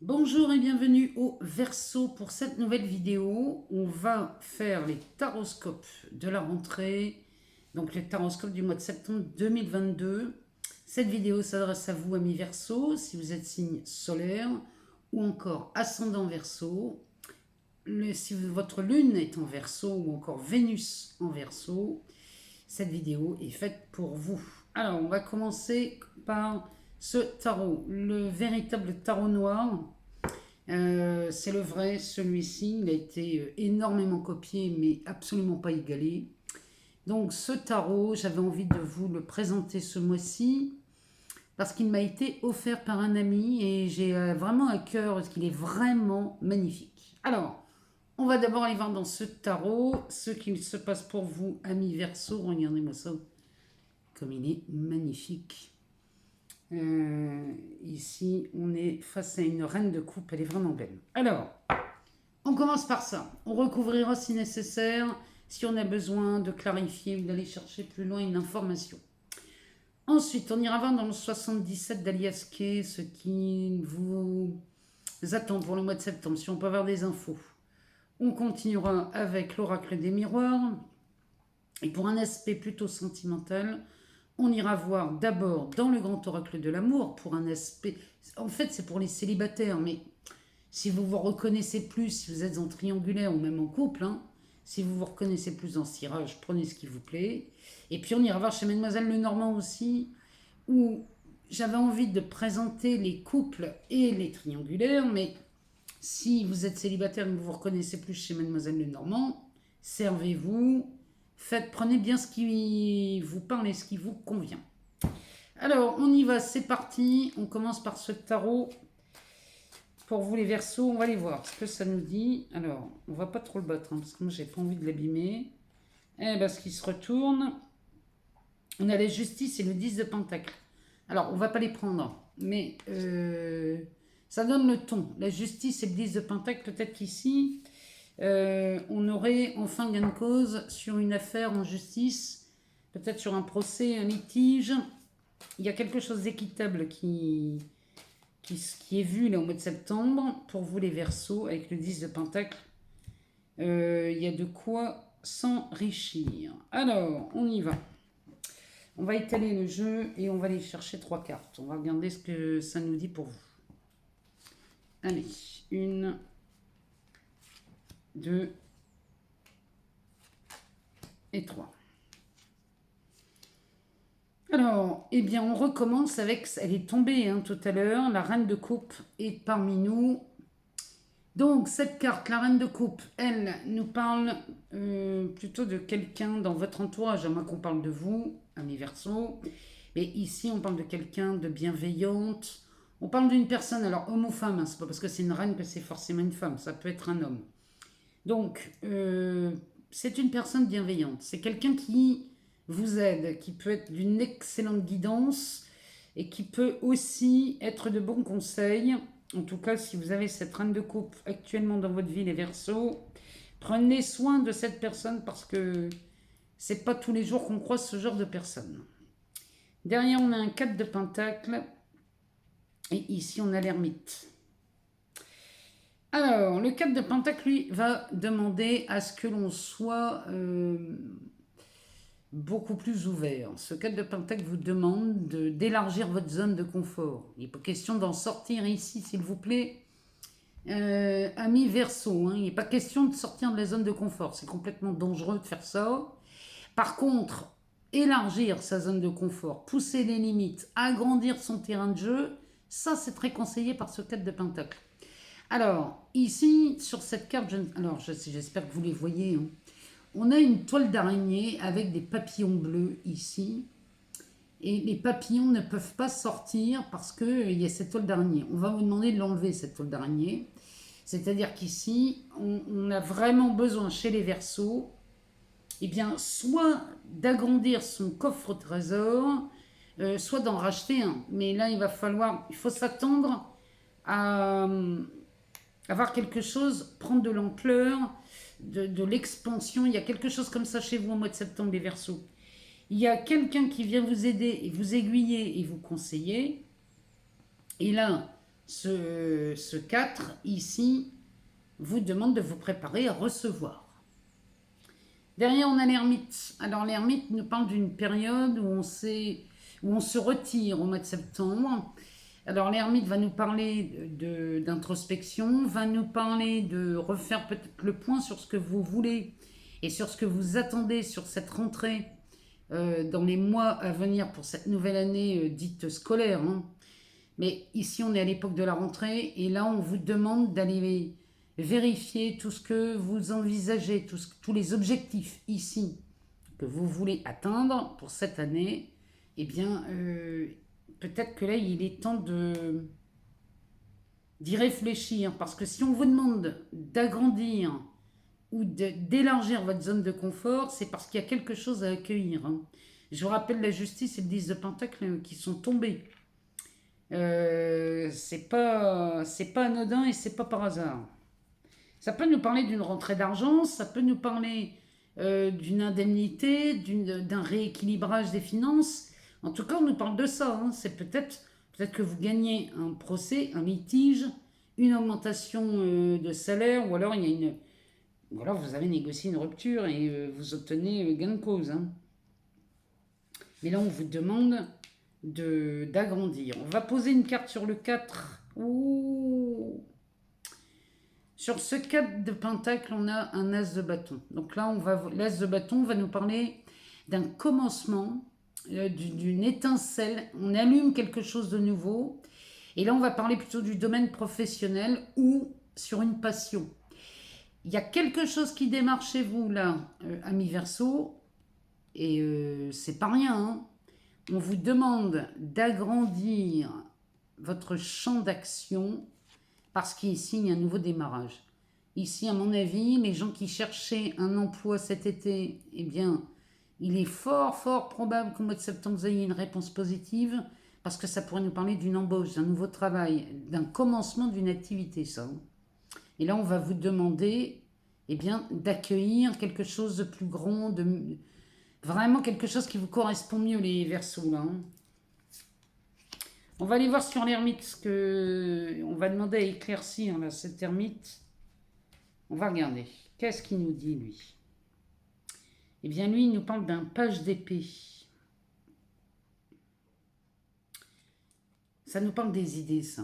Bonjour et bienvenue au Verseau pour cette nouvelle vidéo. On va faire les taroscopes de la rentrée, donc les taroscopes du mois de septembre 2022. Cette vidéo s'adresse à vous, amis Verseau, si vous êtes signe solaire ou encore ascendant Verseau. Si votre lune est en Verseau ou encore Vénus en Verseau, cette vidéo est faite pour vous. Alors, on va commencer par ce tarot, le véritable tarot noir. C'est le vrai, celui-ci, il a été énormément copié, mais absolument pas égalé. Donc ce tarot, j'avais envie de vous le présenter ce mois-ci, parce qu'il m'a été offert par un ami, et j'ai vraiment à cœur, parce qu'il est vraiment magnifique. Alors, on va d'abord aller voir dans ce tarot ce qu'il se passe pour vous, amis Verseau. Regardez-moi ça, comme il est magnifique. Ici, on est face à une reine de coupe, elle est vraiment belle. Alors, on commence par ça. On recouvrira si nécessaire, si on a besoin de clarifier ou d'aller chercher plus loin une information. Ensuite, on ira voir dans le 77 d'Alias Kay ce qui vous attend pour le mois de septembre, si on peut avoir des infos. On continuera avec l'oracle des miroirs. Et pour un aspect plutôt sentimental, on ira voir d'abord dans le grand oracle de l'amour, pour un aspect... En fait, c'est pour les célibataires, mais si vous vous reconnaissez plus, si vous êtes en triangulaire ou même en couple, si vous vous reconnaissez plus dans ce tirage, prenez ce qui vous plaît. Et puis on ira voir chez Mademoiselle Lenormand aussi, où j'avais envie de présenter les couples et les triangulaires, mais si vous êtes célibataire et que vous vous reconnaissez plus chez Mademoiselle Lenormand, servez-vous, prenez bien ce qui vous parle et ce qui vous convient. Alors, on y va, c'est parti. On commence par ce tarot. Pour vous les Verseaux, on va les voir ce que ça nous dit. Alors, on va pas trop le battre, parce que moi, j'ai pas envie de l'abîmer. Parce qu'il se retourne. On a la justice et le 10 de Pentacle. Alors, on va pas les prendre, mais ça donne le ton. La justice et le 10 de Pentacle, peut-être qu'ici, on aurait enfin gain de cause sur une affaire en justice, peut-être sur un procès, un litige. Il y a quelque chose d'équitable qui est vu là au mois de septembre pour vous les Verseaux avec le 10 de Pentacle. Il y a de quoi s'enrichir. Alors, on y va. On va étaler le jeu et on va aller chercher 3 cartes. On va regarder ce que ça nous dit pour vous. Allez, 1, 2 et 3. Alors, eh bien, on recommence avec... Elle est tombée tout à l'heure. La reine de coupe est parmi nous. Donc, cette carte, la reine de coupe, elle nous parle plutôt de quelqu'un dans votre entourage. À moins qu'on parle de vous, amis Verseaux. Mais ici, on parle de quelqu'un de bienveillante. On parle d'une personne, alors homme ou femme, c'est pas parce que c'est une reine que c'est forcément une femme, ça peut être un homme. Donc, c'est une personne bienveillante. C'est quelqu'un qui vous aide, qui peut être d'une excellente guidance et qui peut aussi être de bons conseils. En tout cas, si vous avez cette reine de coupe actuellement dans votre vie, les Verseaux, prenez soin de cette personne parce que c'est pas tous les jours qu'on croise ce genre de personne. Derrière, on a un 4 de Pentacle et ici, on a l'ermite. Alors, le 4 de Pentacle, lui, va demander à ce que l'on soit beaucoup plus ouvert. Ce 4 de Pentacle vous demande d'élargir votre zone de confort. Il n'est pas question d'en sortir ici, s'il vous plaît. Amis Verseau, il n'est pas question de sortir de la zone de confort. C'est complètement dangereux de faire ça. Par contre, élargir sa zone de confort, pousser les limites, agrandir son terrain de jeu, ça c'est très conseillé par ce 4 de Pentacle. Alors, ici, sur cette carte, j'espère que vous les voyez, on a une toile d'araignée avec des papillons bleus ici. Et les papillons ne peuvent pas sortir parce qu'il y a cette toile d'araignée. On va vous demander de l'enlever, cette toile d'araignée. C'est-à-dire qu'ici, on a vraiment besoin chez les Verseaux, soit d'agrandir son coffre au trésor, soit d'en racheter un. Mais là, il faut s'attendre à avoir quelque chose, prendre de l'ampleur, de l'expansion. Il y a quelque chose comme ça chez vous au mois de septembre, les Verseaux. Il y a quelqu'un qui vient vous aider et vous aiguiller et vous conseiller. Et là, Ce 4 ici vous demande de vous préparer à recevoir. Derrière, on a l'ermite. Alors, l'ermite nous parle d'une période où on se retire au mois de septembre. Alors, l'ermite va nous parler d'introspection, va nous parler de refaire peut-être le point sur ce que vous voulez et sur ce que vous attendez sur cette rentrée dans les mois à venir pour cette nouvelle année dite scolaire. Hein. Mais ici, on est à l'époque de la rentrée et là, on vous demande d'aller vérifier tout ce que vous envisagez, tous les objectifs ici que vous voulez atteindre pour cette année. Eh bien, peut-être que là, il est temps d'y réfléchir. Parce que si on vous demande d'agrandir ou d'élargir votre zone de confort, c'est parce qu'il y a quelque chose à accueillir. Hein. Je vous rappelle la justice et le 10 de Pentacle qui sont tombés. C'est pas anodin et c'est pas par hasard. Ça peut nous parler d'une rentrée d'argent, ça peut nous parler d'une indemnité, d'un rééquilibrage des finances. En tout cas, on nous parle de ça. Hein. C'est peut-être que vous gagnez un procès, un litige, une augmentation de salaire, ou alors vous avez négocié une rupture et vous obtenez gain de cause. Hein. Mais là, on vous demande d'agrandir. On va poser une carte sur le 4. Ouh. Sur ce 4 de pentacle, on a un as de bâton. Donc là, l'as de bâton va nous parler d'un commencement, d'une étincelle. On allume quelque chose de nouveau. Et là, on va parler plutôt du domaine professionnel ou sur une passion. Il y a quelque chose qui démarre chez vous, là, ami Verseau. Et c'est pas rien, hein. On vous demande d'agrandir votre champ d'action parce qu'ici, il y a un nouveau démarrage. Ici, à mon avis, les gens qui cherchaient un emploi cet été, eh bien, il est fort, fort probable qu'au mois de septembre, vous ayez une réponse positive parce que ça pourrait nous parler d'une embauche, d'un nouveau travail, d'un commencement d'une activité, ça. Et là, on va vous demander, eh bien, d'accueillir quelque chose de plus grand, vraiment quelque chose qui vous correspond mieux, les Verseaux, là. Hein. On va aller voir sur l'ermite, on va demander à éclaircir là, cet ermite. On va regarder. Qu'est-ce qu'il nous dit, lui? Eh bien, lui, il nous parle d'un page d'épée. Ça nous parle des idées, ça.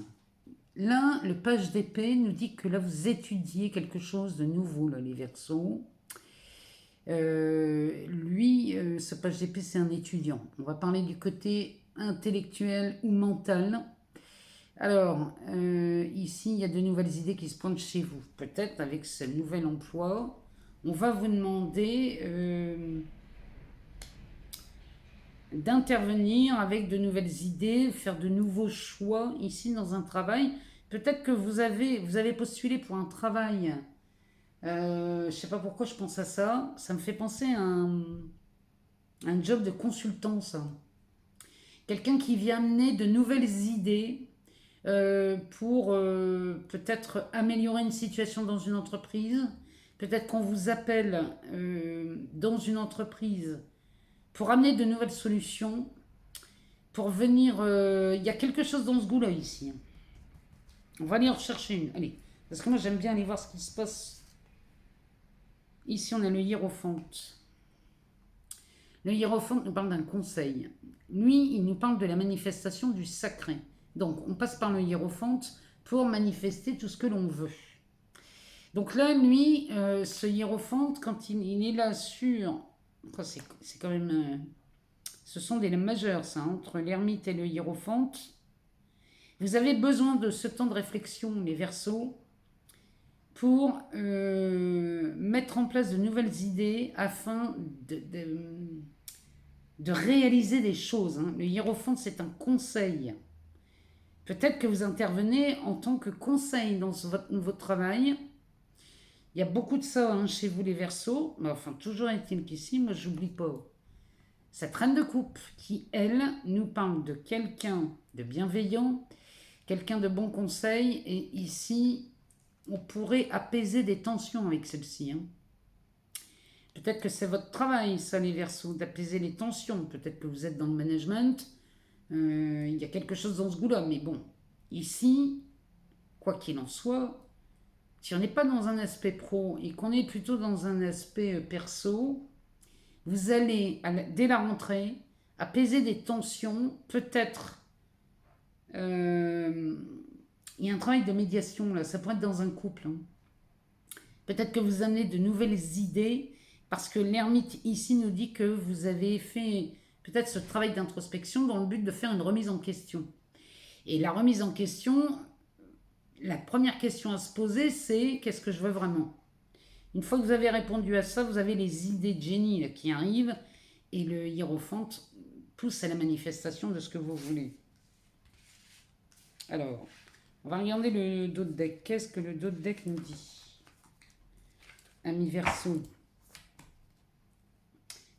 Là, le page d'épée nous dit que là, vous étudiez quelque chose de nouveau, là, les Verseaux. Lui, ce page d'épée, c'est un étudiant. On va parler du côté intellectuel ou mental. Alors, ici, il y a de nouvelles idées qui se pointent chez vous. Peut-être avec ce nouvel emploi, on va vous demander d'intervenir avec de nouvelles idées, faire de nouveaux choix ici dans un travail. Peut-être que vous avez postulé pour un travail. Je ne sais pas pourquoi je pense à ça. Ça me fait penser à un job de consultant, ça. Quelqu'un qui vient amener de nouvelles idées pour peut-être améliorer une situation dans une entreprise. Peut-être qu'on vous appelle dans une entreprise pour amener de nouvelles solutions, pour venir... Il y a quelque chose dans ce goût-là ici. On va aller en rechercher une. Allez, parce que moi j'aime bien aller voir ce qui se passe. Ici on a le hiérophante. Le hiérophante nous parle d'un conseil. Lui, il nous parle de la manifestation du sacré. Donc, on passe par le hiérophante pour manifester tout ce que l'on veut. Donc là, lui, ce hiérophante, quand il est là sur... C'est quand même... ce sont des lames majeures, ça, entre l'ermite et le hiérophante. Vous avez besoin de ce temps de réflexion, les Verseaux, pour mettre en place de nouvelles idées afin de réaliser des choses. Hein. Le hiérophante, c'est un conseil. Peut-être que vous intervenez en tant que conseil dans votre nouveau travail. Il y a beaucoup de ça hein, chez vous les Verseaux. Mais enfin, toujours est-il qu'ici, moi, j'oublie pas. Cette reine de coupe qui, elle, nous parle de quelqu'un de bienveillant, quelqu'un de bon conseil. Et ici, on pourrait apaiser des tensions avec celle-ci. Hein. Peut-être que c'est votre travail, ça, les Verseaux, d'apaiser les tensions. Peut-être que vous êtes dans le management. Il y a quelque chose dans ce goût-là. Mais bon, ici, quoi qu'il en soit, si on n'est pas dans un aspect pro et qu'on est plutôt dans un aspect perso, vous allez, dès la rentrée, apaiser des tensions, peut-être. Il y a un travail de médiation là, ça pourrait être dans un couple. Hein. Peut-être que vous amenez de nouvelles idées, parce que l'ermite ici nous dit que vous avez fait peut-être ce travail d'introspection dans le but de faire une remise en question. Et la remise en question, la première question à se poser, c'est qu'est-ce que je veux vraiment? Une fois que vous avez répondu à ça, vous avez les idées de génie là, qui arrivent, et le hiérophante pousse à la manifestation de ce que vous voulez. Alors, on va regarder le dos de deck. Qu'est-ce que le dos de deck nous dit? Ami Verseau.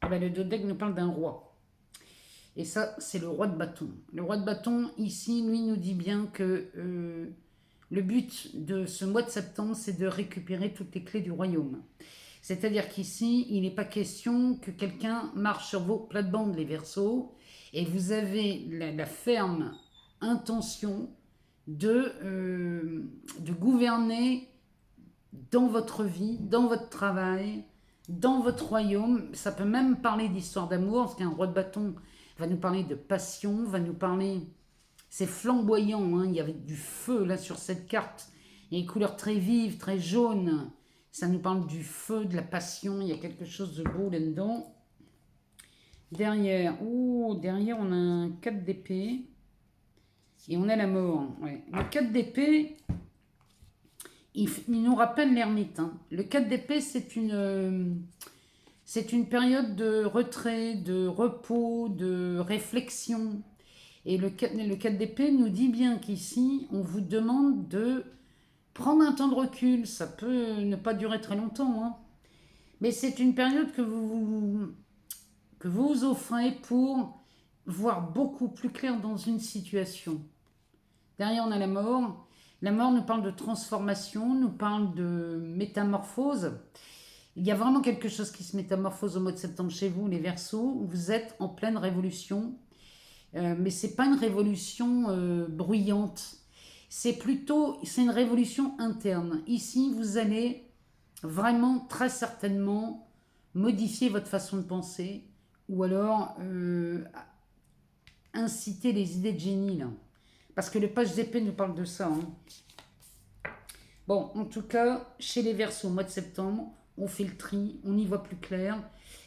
Eh ben, le dos de deck nous parle d'un roi. Et ça, c'est le roi de bâton. Le roi de bâton, ici, lui, nous dit bien que le but de ce mois de septembre, c'est de récupérer toutes les clés du royaume. C'est-à-dire qu'ici, il n'est pas question que quelqu'un marche sur vos plates-bandes, les Verseaux, et vous avez la ferme intention de gouverner dans votre vie, dans votre travail, dans votre royaume. Ça peut même parler d'histoire d'amour, parce qu'un roi de bâton va nous parler de passion, va nous parler... C'est flamboyant, hein, il y avait du feu là sur cette carte. Il y a des couleurs très vives, très jaunes. Ça nous parle du feu, de la passion, il y a quelque chose de beau là-dedans. Derrière, derrière on a un 4 d'épée. Et on a la mort. Ouais. Le 4 d'épée, il nous rappelle l'ermite. Hein. Le 4 d'épée, c'est une période de retrait, de repos, de réflexion. Et le 4 d'épée nous dit bien qu'ici, on vous demande de prendre un temps de recul. Ça peut ne pas durer très longtemps. Hein. Mais c'est une période que vous offrez pour voir beaucoup plus clair dans une situation. Derrière, on a la mort. La mort nous parle de transformation, nous parle de métamorphose. Il y a vraiment quelque chose qui se métamorphose au mois de septembre chez vous, les Verseaux. Vous êtes en pleine révolution. Mais ce n'est pas une révolution bruyante. C'est une révolution interne. Ici, vous allez vraiment, très certainement, modifier votre façon de penser ou alors inciter les idées de génie, là. Parce que le page d'épée nous parle de ça. Hein. Bon, en tout cas, chez les Verseaux, au mois de septembre, on fait le tri, on y voit plus clair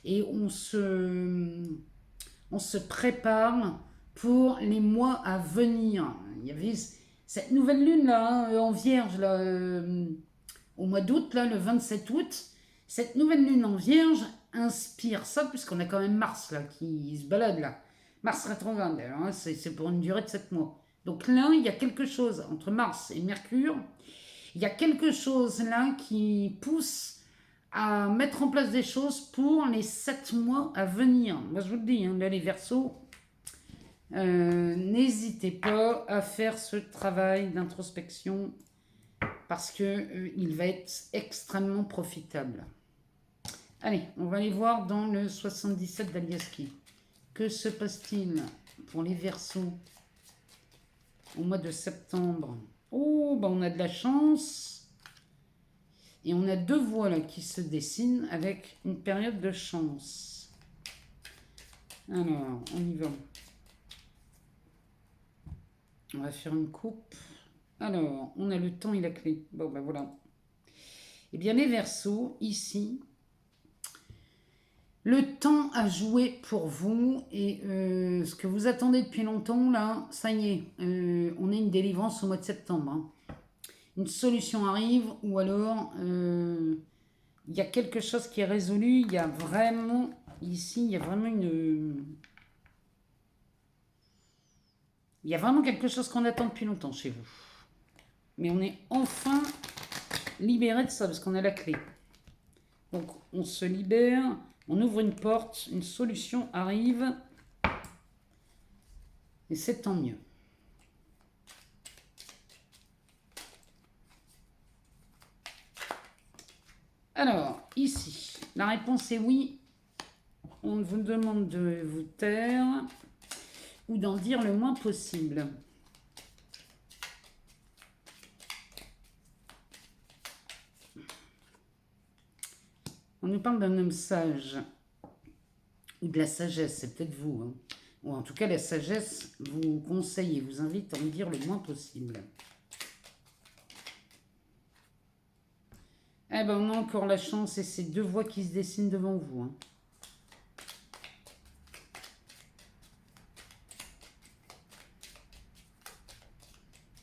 et on se prépare pour les mois à venir. Il y avait cette nouvelle lune là, en Vierge, là, au mois d'août, là, le 27 août. Cette nouvelle lune en Vierge inspire ça, puisqu'on a quand même Mars là, qui se balade là. Mars rétrograde, hein, c'est pour une durée de 7 mois. Donc là, il y a quelque chose entre Mars et Mercure. Il y a quelque chose là qui pousse à mettre en place des choses pour les 7 mois à venir. Moi, je vous le dis, hein, là, les Verseaux, n'hésitez pas à faire ce travail d'introspection parce qu'il va être extrêmement profitable. Allez, on va aller voir dans le 77 d'Aliaski. Que se passe-t-il pour les Verseaux au mois de septembre? Oh, on a de la chance. Et on a 2 voies là, qui se dessinent avec une période de chance. Alors, on y va. On va faire une coupe. Alors, on a le temps et la clé. Bon, ben voilà. Eh bien, les Verseaux, ici, le temps a joué pour vous et ce que vous attendez depuis longtemps, là, ça y est, on a une délivrance au mois de septembre. Hein. Une solution arrive ou alors il y a quelque chose qui est résolu. Il y a vraiment, ici, il y a vraiment il y a vraiment quelque chose qu'on attend depuis longtemps chez vous. Mais on est enfin libéré de ça parce qu'on a la clé. Donc on se libère, on ouvre une porte, une solution arrive. Et c'est tant mieux. Alors, ici, la réponse est oui. On vous demande de vous taire ou d'en dire le moins possible. On nous parle d'un homme sage, ou de la sagesse, c'est peut-être vous. Hein. Ou en tout cas, la sagesse vous conseille et vous invite à en dire le moins possible. Eh ben, on a encore la chance et c'est deux voies qui se dessinent devant vous. Hein.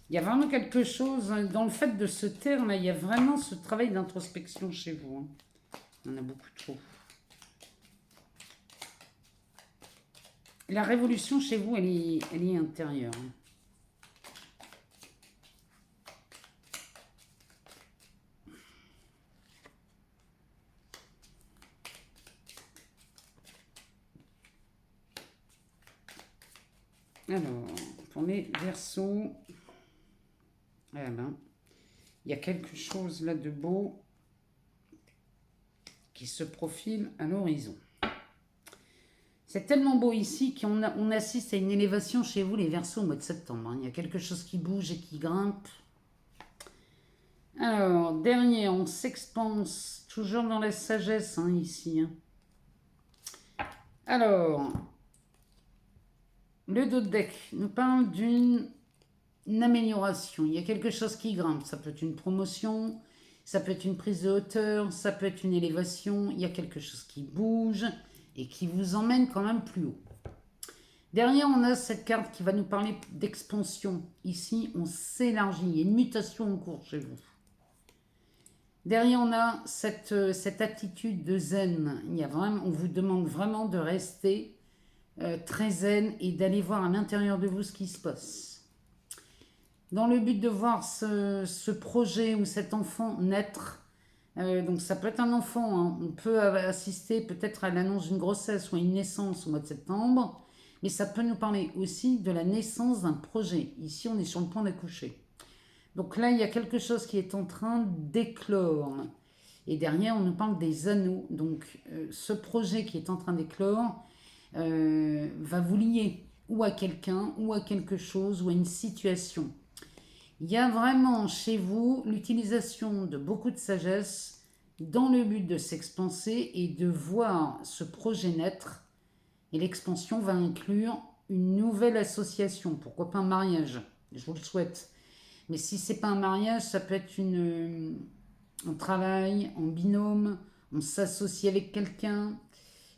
Il y a vraiment quelque chose, dans le fait de se taire, là, il y a vraiment ce travail d'introspection chez vous. Hein. Il y en a beaucoup trop. La révolution chez vous, elle est intérieure. Hein. Alors, pour les Verseaux, eh ben, il y a quelque chose là de beau qui se profile à l'horizon. C'est tellement beau ici qu'on assiste à une élévation chez vous, les Verseaux, au mois de septembre. Hein. Il y a quelque chose qui bouge et qui grimpe. Alors, dernier, on s'expanse, toujours dans la sagesse, hein, ici. Hein. Alors, le dos de deck nous parle d'une amélioration. Il y a quelque chose qui grimpe. Ça peut être une promotion, ça peut être une prise de hauteur, ça peut être une élévation. Il y a quelque chose qui bouge et qui vous emmène quand même plus haut. Derrière, on a cette carte qui va nous parler d'expansion. Ici, on s'élargit. Il y a une mutation en cours chez vous. Derrière, on a cette attitude de zen. On vous demande vraiment de rester très zen et d'aller voir à l'intérieur de vous ce qui se passe. Dans le but de voir ce projet ou cet enfant naître, donc ça peut être un enfant, hein. On peut assister peut-être à l'annonce d'une grossesse ou à une naissance au mois de septembre, mais ça peut nous parler aussi de la naissance d'un projet. Ici, on est sur le point d'accoucher. Donc là, il y a quelque chose qui est en train d'éclore. Et derrière, on nous parle des anneaux. Donc ce projet qui est en train d'éclore va vous lier ou à quelqu'un, ou à quelque chose, ou à une situation. Il y a vraiment chez vous l'utilisation de beaucoup de sagesse dans le but de s'expanser et de voir ce projet naître. Et l'expansion va inclure une nouvelle association. Pourquoi pas un mariage? Je vous le souhaite. Mais si ce n'est pas un mariage, ça peut être un travail en binôme, on s'associe avec quelqu'un,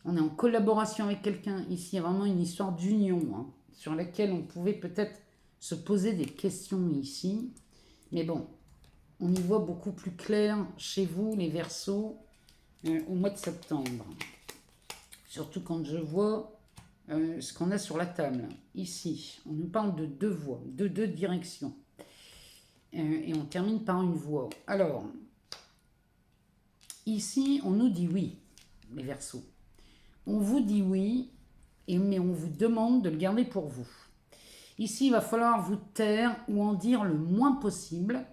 on est en collaboration avec quelqu'un. Ici, il y a vraiment une histoire d'union, hein, sur laquelle on pouvait peut-être se poser des questions ici. Mais bon, on y voit beaucoup plus clair chez vous, les Verseaux, au mois de septembre. Surtout quand je vois ce qu'on a sur la table. Ici, on nous parle de deux voies, de deux directions. Et on termine par une voie. Alors, ici, on nous dit oui, les Verseaux. On vous dit oui, mais on vous demande de le garder pour vous. Ici, il va falloir vous taire ou en dire le moins possible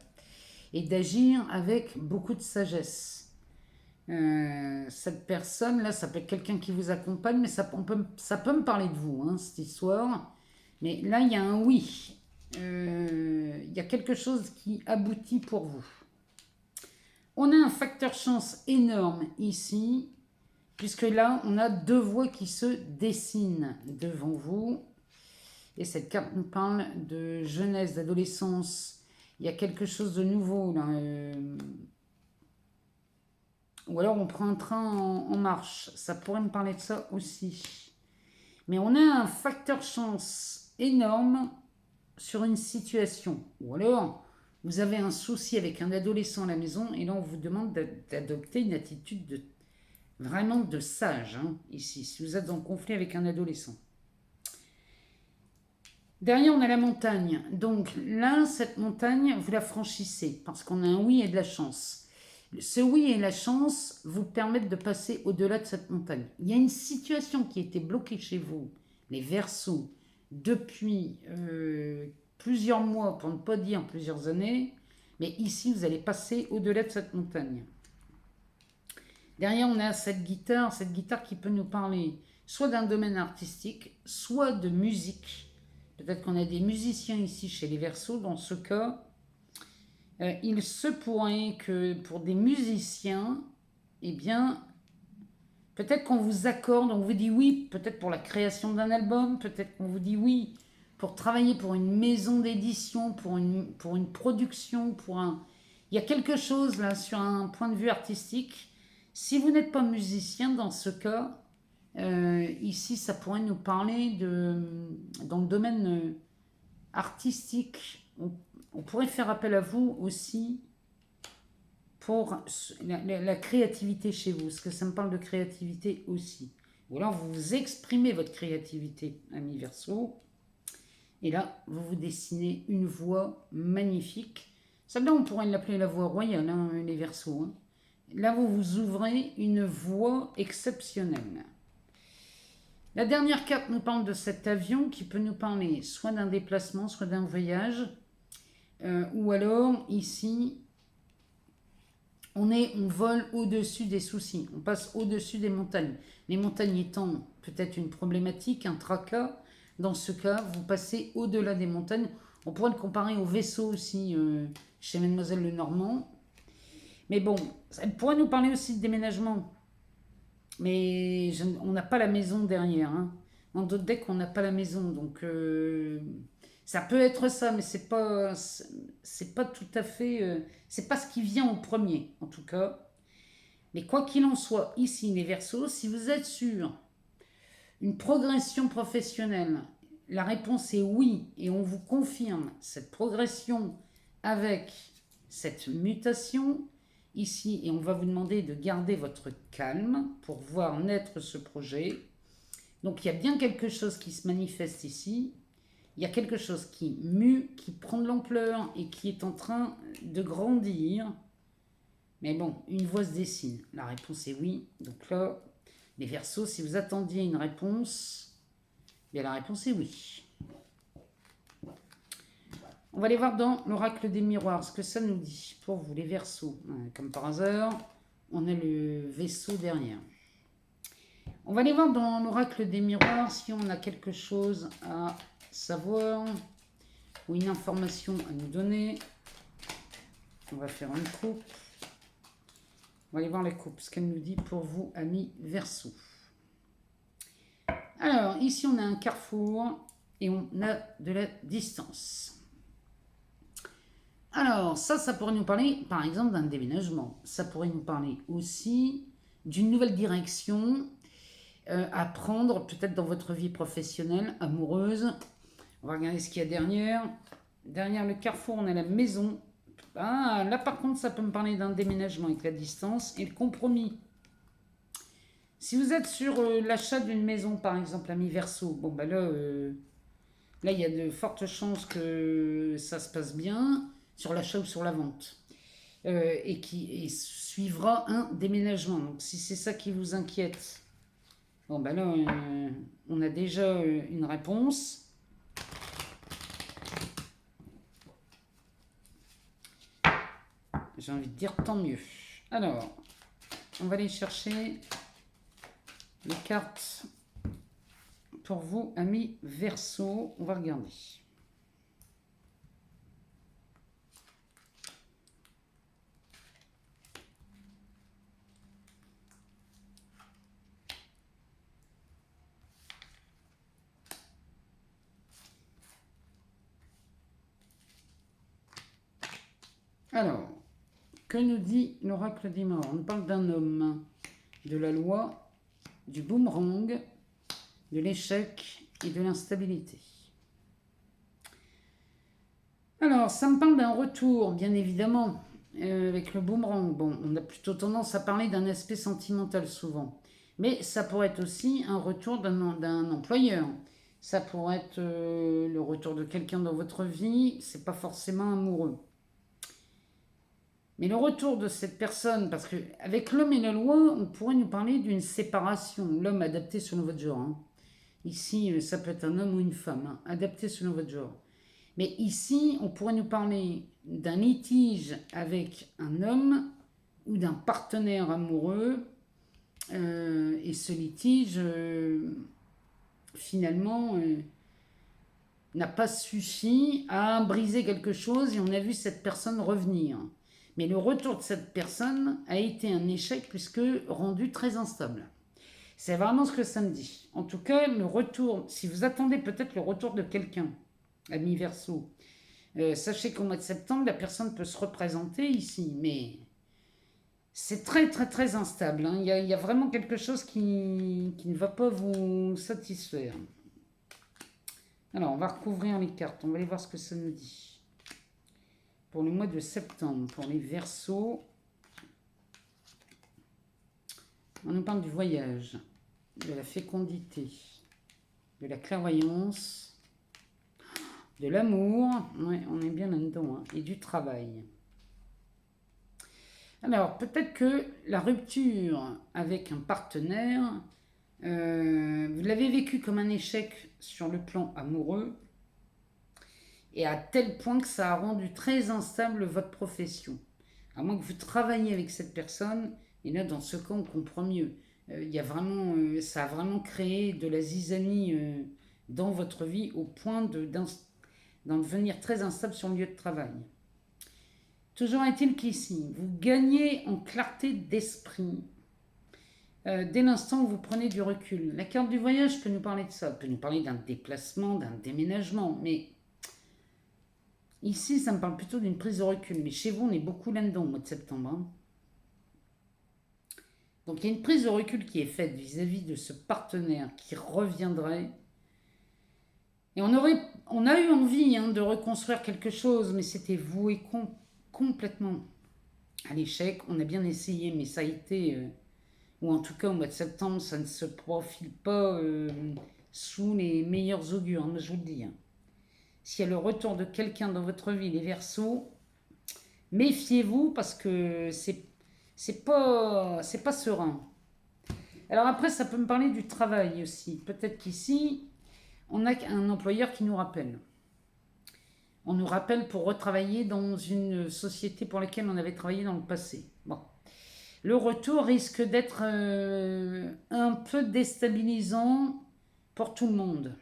et d'agir avec beaucoup de sagesse. Cette personne, là, ça peut être quelqu'un qui vous accompagne, mais ça peut me parler de vous, hein, cette histoire. Mais là, il y a un oui. Il y a quelque chose qui aboutit pour vous. On a un facteur chance énorme ici, puisque là, on a deux voies qui se dessinent devant vous. Et cette carte nous parle de jeunesse, d'adolescence. Il y a quelque chose de nouveau là. Ou alors on prend un train en marche. Ça pourrait me parler de ça aussi. Mais on a un facteur chance énorme sur une situation. Ou alors, vous avez un souci avec un adolescent à la maison et là, on vous demande d'adopter une attitude vraiment de sage, hein, ici, si vous êtes en conflit avec un adolescent. Derrière, on a la montagne. Donc là, cette montagne, vous la franchissez parce qu'on a un oui et de la chance. Ce oui et la chance vous permettent de passer au-delà de cette montagne. Il y a une situation qui était bloquée chez vous, les Verseaux, depuis plusieurs mois, pour ne pas dire plusieurs années, mais ici, vous allez passer au-delà de cette montagne. Derrière, on a cette guitare qui peut nous parler soit d'un domaine artistique, soit de musique. Peut-être qu'on a des musiciens ici chez les Verseaux. Dans ce cas, il se pourrait que pour des musiciens, eh bien, Peut-être qu'on vous accorde, on vous dit oui, peut-être pour la création d'un album, peut-être qu'on vous dit oui pour travailler pour une maison d'édition, pour une production, pour un... Il y a quelque chose là sur un point de vue artistique. Si vous n'êtes pas musicien dans ce cas, ici ça pourrait nous parler dans le domaine artistique. On pourrait faire appel à vous aussi pour la créativité chez vous, parce que ça me parle de créativité aussi. Ou alors vous exprimez votre créativité, ami Verseau, et là vous vous dessinez une voix magnifique. Celle-là on pourrait l'appeler la voix royale, hein, les Verseaux. Hein. Là vous vous ouvrez une voix exceptionnelle. La dernière carte nous parle de cet avion qui peut nous parler soit d'un déplacement, soit d'un voyage, ou alors ici on vole au-dessus des soucis, on passe au-dessus des montagnes. Les montagnes étant peut-être une problématique, un tracas, dans ce cas, vous passez au-delà des montagnes. On pourrait le comparer au vaisseau aussi chez Mademoiselle Lenormand. Mais bon, elle pourrait nous parler aussi de déménagement. Mais on n'a pas la maison derrière. Hein. Dans d'autres decks, on n'a pas la maison. Donc, ça peut être ça, mais c'est pas tout à fait... c'est pas ce qui vient au premier, en tout cas. Mais quoi qu'il en soit, ici, les Verseaux, si vous êtes sur une progression professionnelle, la réponse est oui, et on vous confirme cette progression avec cette mutation ici, et on va vous demander de garder votre calme pour voir naître ce projet. Donc il y a bien quelque chose qui se manifeste ici. Il y a quelque chose qui mue, qui prend de l'ampleur et qui est en train de grandir. Mais bon, une voix se dessine. La réponse est oui. Donc là, les Verseaux, si vous attendiez une réponse, bien la réponse est oui. On va aller voir dans l'oracle des miroirs ce que ça nous dit pour vous, les Verseaux. Comme par hasard, on a le vaisseau derrière. On va aller voir dans l'oracle des miroirs si on a quelque chose à savoir ou une information à nous donner. On va faire une coupe. On va aller voir la coupe, ce qu'elle nous dit pour vous, amis Verseaux. Alors, ici, on a un carrefour et on a de la distance. Alors, ça pourrait nous parler, par exemple, d'un déménagement. Ça pourrait nous parler aussi d'une nouvelle direction à prendre, peut-être dans votre vie professionnelle, amoureuse. On va regarder ce qu'il y a derrière. Derrière le carrefour, on a la maison. Ah, là, par contre, ça peut me parler d'un déménagement avec la distance et le compromis. Si vous êtes sur l'achat d'une maison, par exemple, ami Verseau, bon, bah là, il y a de fortes chances que ça se passe bien sur l'achat ou sur la vente. Et suivra un déménagement. Donc, si c'est ça qui vous inquiète, bon, bah là, on a déjà une réponse. J'ai envie de dire tant mieux. Alors, on va aller chercher les cartes pour vous, amis Verseaux. On va regarder. Alors, que nous dit l'oracle des morts? On parle d'un homme, de la loi, du boomerang, de l'échec et de l'instabilité. Alors, ça me parle d'un retour, bien évidemment, avec le boomerang. Bon, on a plutôt tendance à parler d'un aspect sentimental souvent. Mais ça pourrait être aussi un retour d'un employeur. Ça pourrait être le retour de quelqu'un dans votre vie. C'est pas forcément amoureux. Mais le retour de cette personne, parce qu'avec l'homme et la loi, on pourrait nous parler d'une séparation. L'homme adapté selon votre genre. Hein. Ici, ça peut être un homme ou une femme, hein, adapté selon votre genre. Mais ici, on pourrait nous parler d'un litige avec un homme ou d'un partenaire amoureux. Et ce litige, finalement, n'a pas suffi à briser quelque chose et on a vu cette personne revenir. Mais le retour de cette personne a été un échec puisque rendu très instable. C'est vraiment ce que ça me dit. En tout cas, le retour, si vous attendez peut-être le retour de quelqu'un, ami Verseau, sachez qu'au mois de septembre, la personne peut se représenter ici, mais c'est très très très instable, hein. Il y a vraiment quelque chose qui ne va pas vous satisfaire. Alors, on va recouvrir les cartes, on va aller voir ce que ça nous dit. Pour le mois de septembre, pour les Verseaux, on nous parle du voyage, de la fécondité, de la clairvoyance, de l'amour, ouais, on est bien là-dedans, hein, et du travail. Alors, peut-être que la rupture avec un partenaire, vous l'avez vécu comme un échec sur le plan amoureux, et à tel point que ça a rendu très instable votre profession. À moins que vous travailliez avec cette personne, et là, dans ce cas, on comprend mieux. Ça a vraiment créé de la zizanie dans votre vie au point d'en devenir très instable sur le lieu de travail. Toujours est-il qu'ici, vous gagnez en clarté d'esprit dès l'instant où vous prenez du recul. La carte du voyage peut nous parler de ça, peut nous parler d'un déplacement, d'un déménagement, mais ici, ça me parle plutôt d'une prise de recul. Mais chez vous, on est beaucoup là-dedans au mois de septembre, hein. Donc il y a une prise de recul qui est faite vis-à-vis de ce partenaire qui reviendrait. Et on a eu envie, hein, de reconstruire quelque chose, mais c'était voué complètement à l'échec. On a bien essayé, mais ça a été, ou en tout cas au mois de septembre, ça ne se profile pas sous les meilleurs augures, hein, je vous le dis, hein. S'il y a le retour de quelqu'un dans votre vie, les Verseaux, méfiez-vous parce que c'est pas serein. Alors après, ça peut me parler du travail aussi. Peut-être qu'ici, on a un employeur qui nous rappelle. On nous rappelle pour retravailler dans une société pour laquelle on avait travaillé dans le passé. Bon. Le retour risque d'être un peu déstabilisant pour tout le monde.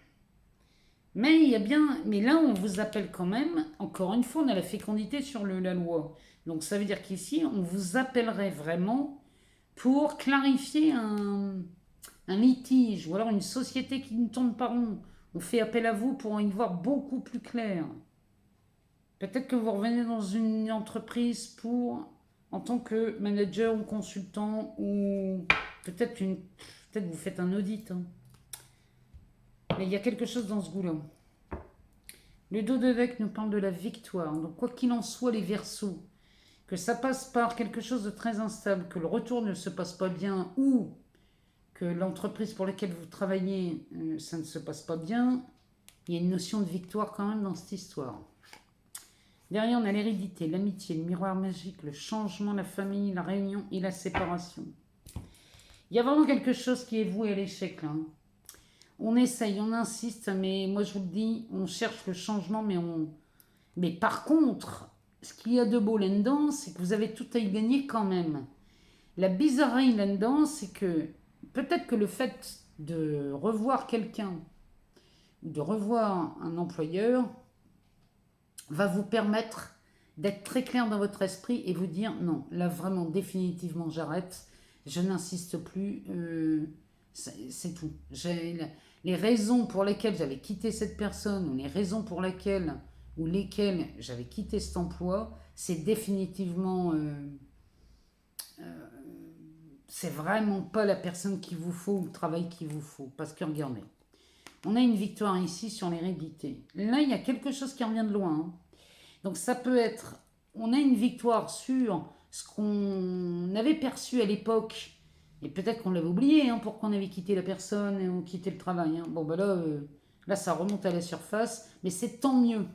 Mais là, on vous appelle quand même. Encore une fois, on a la fécondité sur la loi. Donc ça veut dire qu'ici, on vous appellerait vraiment pour clarifier un litige ou alors une société qui ne tourne pas rond. On fait appel à vous pour y voir beaucoup plus clair. Peut-être que vous revenez dans une entreprise en tant que manager ou consultant, ou peut-être vous faites un audit, hein. Mais il y a quelque chose dans ce goût-là. Le dos de bec nous parle de la victoire. Donc quoi qu'il en soit, les Verseaux, que ça passe par quelque chose de très instable, que le retour ne se passe pas bien, ou que l'entreprise pour laquelle vous travaillez, ça ne se passe pas bien, il y a une notion de victoire quand même dans cette histoire. Derrière, on a l'hérédité, l'amitié, le miroir magique, le changement, la famille, la réunion et la séparation. Il y a vraiment quelque chose qui est voué à l'échec, là, hein. On essaye, on insiste, mais moi je vous le dis, on cherche le changement, mais par contre, ce qu'il y a de beau là-dedans, c'est que vous avez tout à y gagner quand même. La bizarrerie là-dedans, c'est que peut-être que le fait de revoir quelqu'un, ou de revoir un employeur, va vous permettre d'être très clair dans votre esprit et vous dire non, là vraiment définitivement j'arrête, je n'insiste plus, c'est tout. Les raisons pour lesquelles j'avais quitté cette personne, ou les raisons pour lesquelles j'avais quitté cet emploi, c'est définitivement, c'est vraiment pas la personne qu'il vous faut ou le travail qu'il vous faut. Parce que regardez, on a une victoire ici sur l'hérédité. Là, il y a quelque chose qui revient de loin, hein. Donc ça peut être, on a une victoire sur ce qu'on avait perçu à l'époque, et peut-être qu'on l'avait oublié, hein, pourquoi on avait quitté la personne et on quittait le travail, hein. Bon, ben là, ça remonte à la surface, mais c'est tant mieux.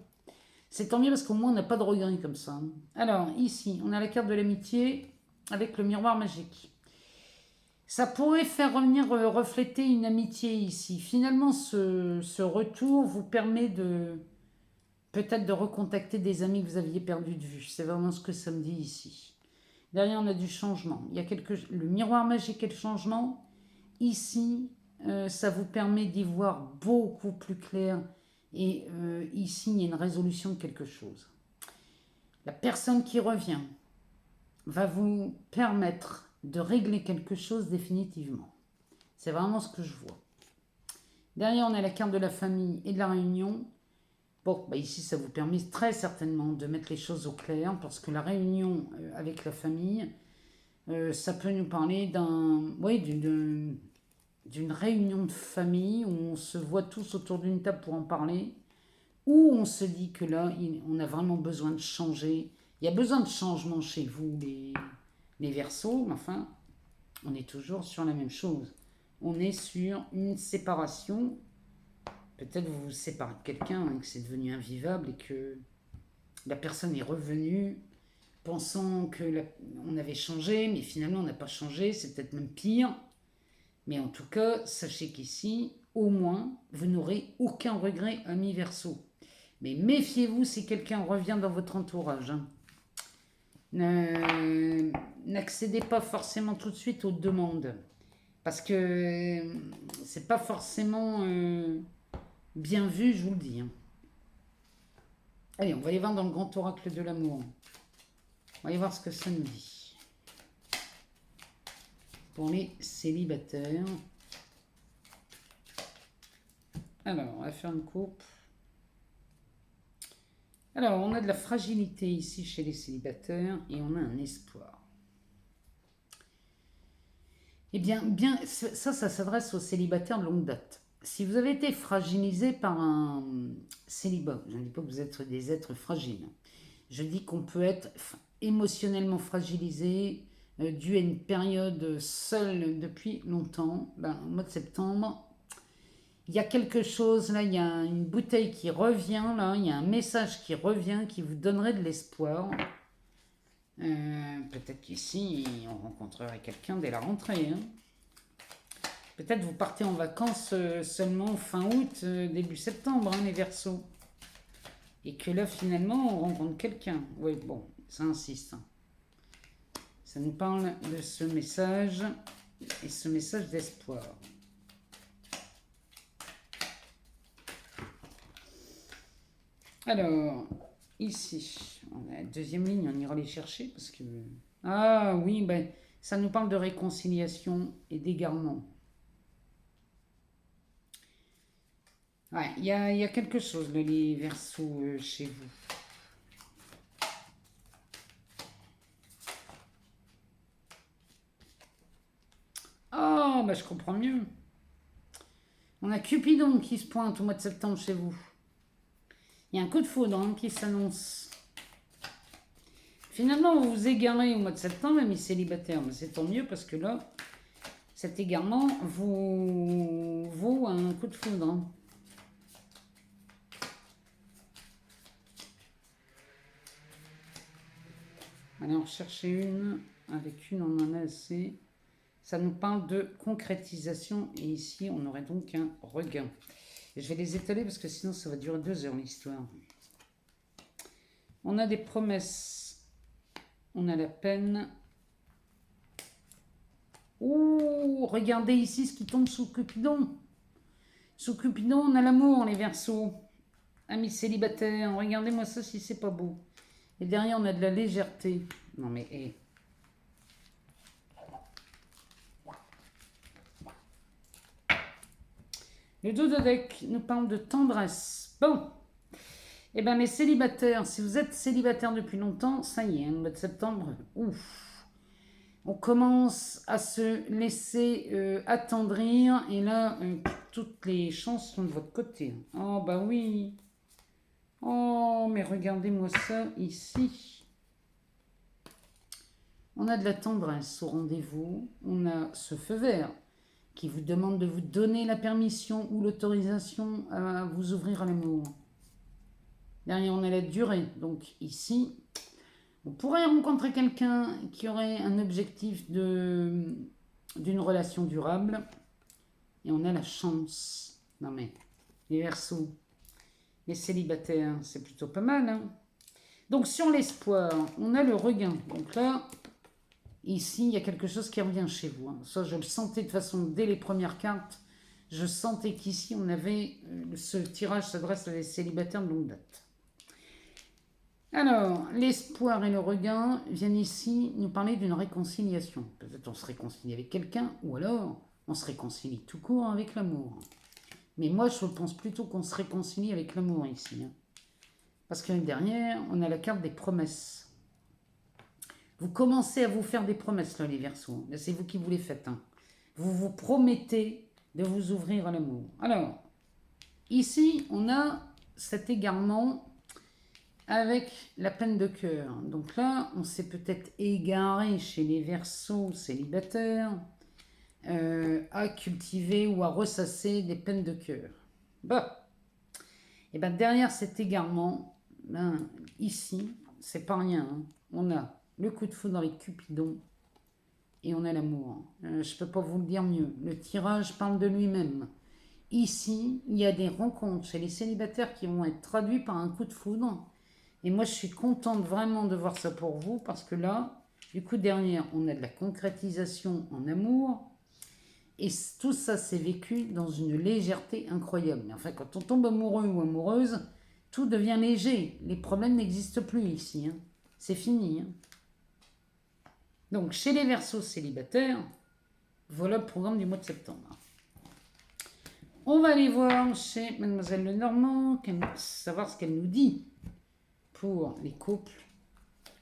C'est tant mieux parce qu'au moins, on n'a pas de regrets comme ça, hein. Alors, ici, on a la carte de l'amitié avec le miroir magique. Ça pourrait faire revenir, refléter une amitié ici. Finalement, ce retour vous permet peut-être de recontacter des amis que vous aviez perdus de vue. C'est vraiment ce que ça me dit ici. Derrière, on a du changement. Il y a le miroir magique et le changement. Ici, ça vous permet d'y voir beaucoup plus clair. Et ici, il y a une résolution de quelque chose. La personne qui revient va vous permettre de régler quelque chose définitivement. C'est vraiment ce que je vois. Derrière, on a la carte de la famille et de la réunion. Bon, bah ici, ça vous permet très certainement de mettre les choses au clair, parce que la réunion avec la famille, ça peut nous parler d'une réunion de famille où on se voit tous autour d'une table pour en parler, où on se dit que là, on a vraiment besoin de changer. Il y a besoin de changement chez vous, les Verseaux, mais enfin, on est toujours sur la même chose. On est sur une séparation. Peut-être vous vous séparez de quelqu'un et que c'est devenu invivable et que la personne est revenue pensant que on avait changé, mais finalement on n'a pas changé, c'est peut-être même pire. Mais en tout cas, sachez qu'ici, au moins, vous n'aurez aucun regret, ami Verseau. Mais méfiez-vous si quelqu'un revient dans votre entourage. Hein. N'accédez pas forcément tout de suite aux demandes. Parce que c'est pas forcément bien vu, je vous le dis. Hein. Allez, on va aller voir dans le grand oracle de l'amour. On va aller voir ce que ça nous dit. Pour les célibataires. Alors, on va faire une coupe. Alors, on a de la fragilité ici chez les célibataires et on a un espoir. Eh bien, ça s'adresse aux célibataires de longue date. Si vous avez été fragilisé par un célibat, je ne dis pas que vous êtes des êtres fragiles. Je dis qu'on peut être émotionnellement fragilisé dû à une période seule depuis longtemps. Au mois de septembre, il y a quelque chose, là, il y a une bouteille qui revient, là, il y a un message qui revient qui vous donnerait de l'espoir. Peut-être qu'ici, on rencontrerait quelqu'un dès la rentrée. Hein. Peut-être vous partez en vacances seulement fin août, début septembre, hein, les Verseaux. Et que là, finalement, on rencontre quelqu'un. Oui, bon, ça insiste. Hein. Ça nous parle de ce message et ce message d'espoir. Alors, ici, on a la deuxième ligne, on ira les chercher parce que... Ah oui, ben, ça nous parle de réconciliation et d'égarement. Ouais, il y a quelque chose, là, les Verseaux, chez vous. Oh, bah je comprends mieux. On a Cupidon qui se pointe au mois de septembre chez vous. Il y a un coup de foudre hein, qui s'annonce. Finalement, vous vous égarez au mois de septembre, même les célibataires. Mais c'est tant mieux parce que là, cet égarement vous vaut un coup de foudre. Hein. Allez, en chercher une. Avec une, on en a assez. Ça nous parle de concrétisation. Et ici, on aurait donc un regain. Et je vais les étaler parce que sinon, ça va durer 2 heures l'histoire. On a des promesses. On a la peine. Ouh, regardez ici ce qui tombe sous Cupidon. Sous Cupidon, on a l'amour, les Verseaux. Amis célibataires, regardez-moi ça si c'est pas beau. Et derrière, on a de la légèreté. Non mais, hé. Le dos de deck nous parle de tendresse. Bon. Eh bien, mes célibataires, si vous êtes célibataire depuis longtemps, ça y est, le mois de septembre, ouf. On commence à se laisser attendrir. Et là, toutes les chances sont de votre côté. Oh, bah oui. Oh, mais regardez-moi ça ici. On a de la tendresse au rendez-vous. On a ce feu vert qui vous demande de vous donner la permission ou l'autorisation à vous ouvrir à l'amour. Derrière, on a la durée. Donc ici, on pourrait rencontrer quelqu'un qui aurait un objectif d'une relation durable. Et on a la chance. Non mais, les Verseaux, les célibataires, c'est plutôt pas mal. Hein. Donc sur l'espoir, on a le regain. Donc là, ici, il y a quelque chose qui revient chez vous. Hein. Ça, je le sentais de toute façon dès les premières cartes. Je sentais qu'ici, on avait... ce tirage s'adresse à des célibataires de longue date. Alors, l'espoir et le regain viennent ici nous parler d'une réconciliation. Peut-être on se réconcilie avec quelqu'un, ou alors on se réconcilie tout court avec l'amour. Mais moi, je pense plutôt qu'on se réconcilie avec l'amour ici. Hein. Parce que derrière, on a la carte des promesses. Vous commencez à vous faire des promesses, là, les Verseaux. C'est vous qui vous les faites. Hein. Vous vous promettez de vous ouvrir à l'amour. Alors, ici, on a cet égarement avec la peine de cœur. Donc là, on s'est peut-être égaré chez les Verseaux célibataires à cultiver ou à ressasser des peines de cœur. Bon. Et bien derrière cet égarement, ben, ici, c'est pas rien. Hein. On a le coup de foudre avec Cupidon et on a l'amour. Je peux pas vous le dire mieux. Le tirage parle de lui-même. Ici, il y a des rencontres chez les célibataires qui vont être traduits par un coup de foudre. Et moi, je suis contente vraiment de voir ça pour vous parce que là, du coup, derrière, on a de la concrétisation en amour. Et tout ça, c'est vécu dans une légèreté incroyable. Mais enfin, quand on tombe amoureux ou amoureuse, tout devient léger. Les problèmes n'existent plus ici. Hein. C'est fini. Hein. Donc, chez les Verseaux célibataires, voilà le programme du mois de septembre. On va aller voir chez Mademoiselle Lenormand, savoir ce qu'elle nous dit pour les couples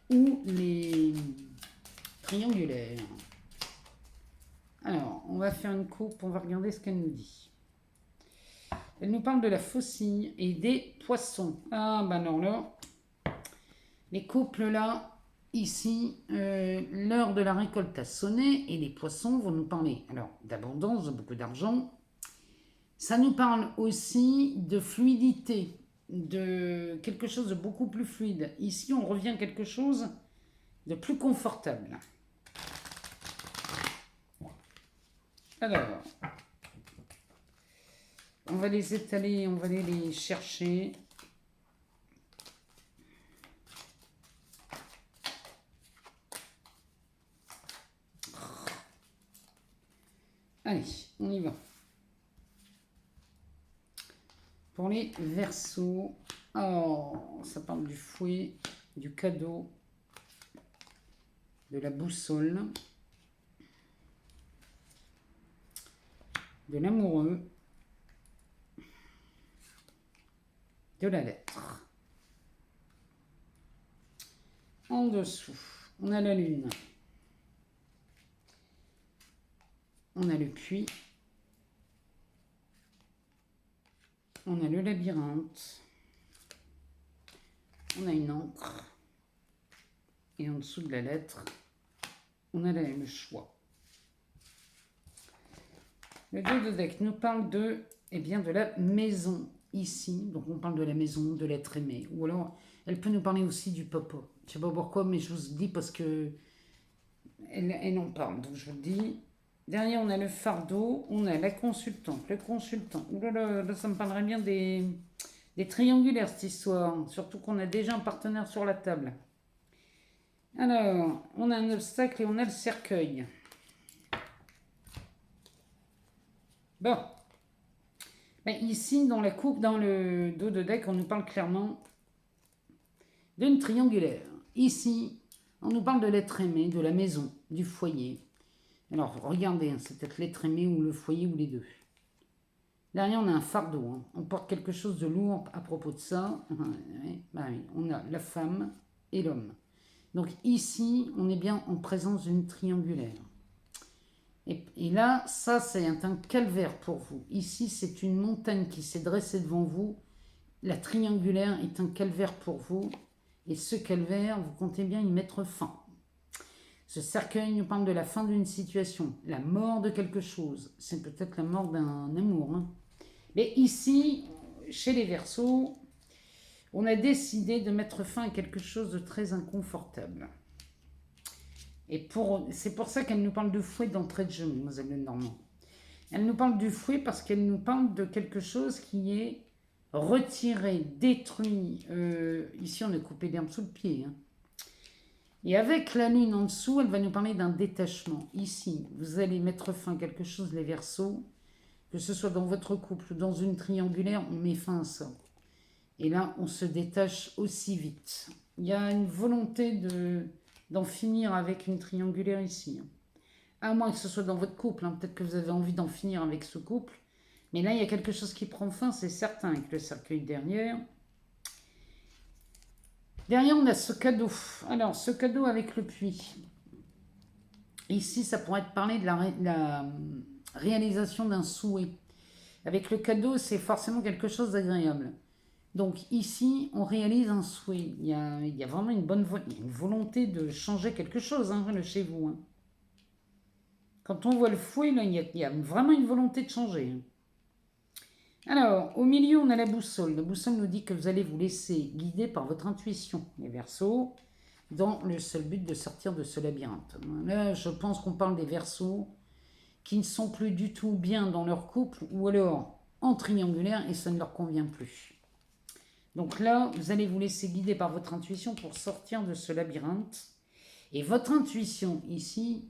ou les triangulaires. Alors, on va faire une coupe, on va regarder ce qu'elle nous dit. Elle nous parle de la faucille et des poissons. Ah, ben non, là, les couples là, ici, l'heure de la récolte a sonné et les poissons vont nous parler, alors, d'abondance, de beaucoup d'argent. Ça nous parle aussi de fluidité, de quelque chose de beaucoup plus fluide. Ici, on revient à quelque chose de plus confortable. Alors, on va les étaler, on va aller les chercher. Allez, on y va. Pour les Verseaux, oh, ça parle du fouet, du cadeau, de la boussole, de l'amoureux, de la lettre. En dessous, on a la lune. On a le puits. On a le labyrinthe. On a une encre. Et en dessous de la lettre, on a le choix. Le 2 de deck nous parle de, eh bien, de la maison ici. Donc on parle de la maison, de l'être aimé. Ou alors, elle peut nous parler aussi du papa. Je ne sais pas pourquoi, mais je vous dis parce que elle en parle. Donc je vous le dis. Derrière, on a le fardeau, on a la consultante, le consultant. Ouh là là, là, ça me parlerait bien des triangulaires, cette histoire. Surtout qu'on a déjà un partenaire sur la table. Alors, on a un obstacle et on a le cercueil. Bon. Ben, ici, dans la coupe, dans le dos de deck, on nous parle clairement d'une triangulaire. Ici, on nous parle de l'être aimé, de la maison, du foyer. Alors, regardez, hein, c'est peut-être l'être aimé ou le foyer ou les deux. Derrière, on a un fardeau. Hein. On porte quelque chose de lourd à propos de ça. Ben oui, on a la femme et l'homme. Donc ici, on est bien en présence d'une triangulaire. Et là, ça, c'est un calvaire pour vous. Ici, c'est une montagne qui s'est dressée devant vous. La triangulaire est un calvaire pour vous. Et ce calvaire, vous comptez bien y mettre fin. Ce cercueil nous parle de la fin d'une situation, la mort de quelque chose. C'est peut-être la mort d'un amour. Hein. Mais ici, chez les Verseaux, on a décidé de mettre fin à quelque chose de très inconfortable. Et c'est pour ça qu'elle nous parle de fouet d'entrée de jeu, Mademoiselle Lenormand. Elle nous parle du fouet parce qu'elle nous parle de quelque chose qui est retiré, détruit. Ici, on a coupé l'herbe sous le pied. Hein. Et avec la lune en dessous, elle va nous parler d'un détachement. Ici, vous allez mettre fin à quelque chose, les Verseaux, que ce soit dans votre couple ou dans une triangulaire, on met fin à ça. Et là, on se détache aussi vite. Il y a une volonté d'en finir avec une triangulaire ici. À moins que ce soit dans votre couple, hein. Peut-être que vous avez envie d'en finir avec ce couple. Mais là, il y a quelque chose qui prend fin, c'est certain, avec le cercueil derrière. Derrière, on a ce cadeau. Alors, ce cadeau avec le puits. Ici, ça pourrait être parler de la réalisation d'un souhait. Avec le cadeau, c'est forcément quelque chose d'agréable. Donc ici, on réalise un souhait. Il y a vraiment une volonté de changer quelque chose hein, chez vous. Hein. Quand on voit le fouet, là, il y a vraiment une volonté de changer. Hein. Alors, au milieu, on a la boussole. La boussole nous dit que vous allez vous laisser guider par votre intuition, les Verseaux, dans le seul but de sortir de ce labyrinthe. Là, je pense qu'on parle des Verseaux qui ne sont plus du tout bien dans leur couple ou alors en triangulaire et ça ne leur convient plus. Donc là, vous allez vous laisser guider par votre intuition pour sortir de ce labyrinthe. Et votre intuition, ici,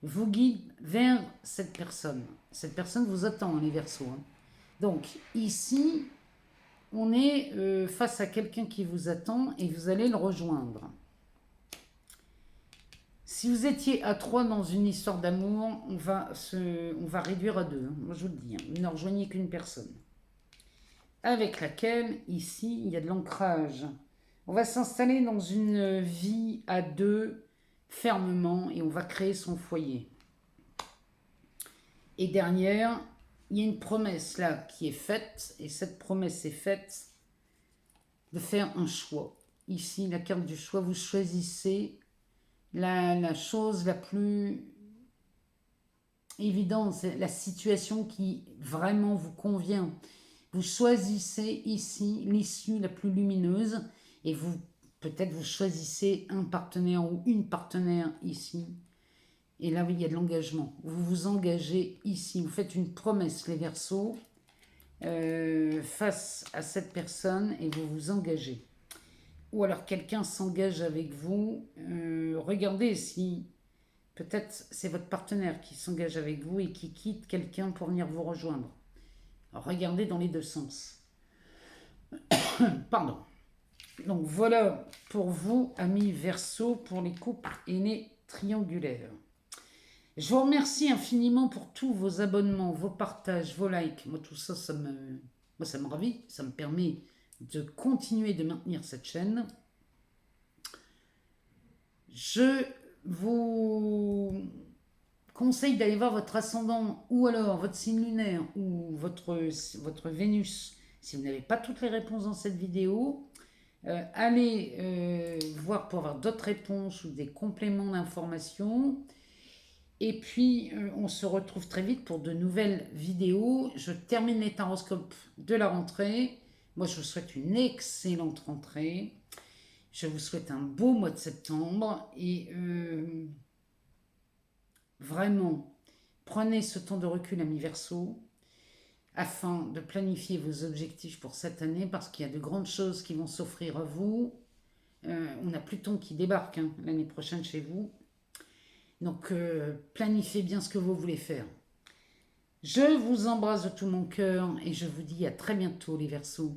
vous guide vers cette personne. Cette personne vous attend, les Verseaux. Hein. Donc, ici, on est face à quelqu'un qui vous attend et vous allez le rejoindre. Si vous étiez à 3 dans une histoire d'amour, on va réduire à 2. Hein. Moi, je vous le dis, hein. Vous ne rejoignez qu'une personne. Avec laquelle, ici, il y a de l'ancrage. On va s'installer dans une vie à 2, fermement, et on va créer son foyer. Et derrière, il y a une promesse là qui est faite, et cette promesse est faite de faire un choix. Ici, la carte du choix, vous choisissez la chose la plus évidente, c'est la situation qui vraiment vous convient. Vous choisissez ici l'issue la plus lumineuse et peut-être vous choisissez un partenaire ou une partenaire ici. Et là, il y a de l'engagement. Vous vous engagez ici. Vous faites une promesse, les Verseaux, face à cette personne et vous vous engagez. Ou alors quelqu'un s'engage avec vous. Regardez si peut-être c'est votre partenaire qui s'engage avec vous et qui quitte quelqu'un pour venir vous rejoindre. Alors, regardez dans les deux sens. Pardon. Donc voilà pour vous, amis Verseaux, pour les couples aînés triangulaires. Je vous remercie infiniment pour tous vos abonnements, vos partages, vos likes. Moi, tout ça, ça me ravit. Ça me permet de continuer de maintenir cette chaîne. Je vous conseille d'aller voir votre ascendant ou alors votre signe lunaire ou votre Vénus si vous n'avez pas toutes les réponses dans cette vidéo. Allez voir pour avoir d'autres réponses ou des compléments d'informations. Et puis, on se retrouve très vite pour de nouvelles vidéos. Je termine les taroscopes de la rentrée. Moi, je vous souhaite une excellente rentrée. Je vous souhaite un beau mois de septembre. Et vraiment, prenez ce temps de recul, amis Verseaux, afin de planifier vos objectifs pour cette année, parce qu'il y a de grandes choses qui vont s'offrir à vous. On a Pluton qui débarque l'année prochaine chez vous. Donc, planifiez bien ce que vous voulez faire. Je vous embrasse de tout mon cœur et je vous dis à très bientôt, les Verseaux.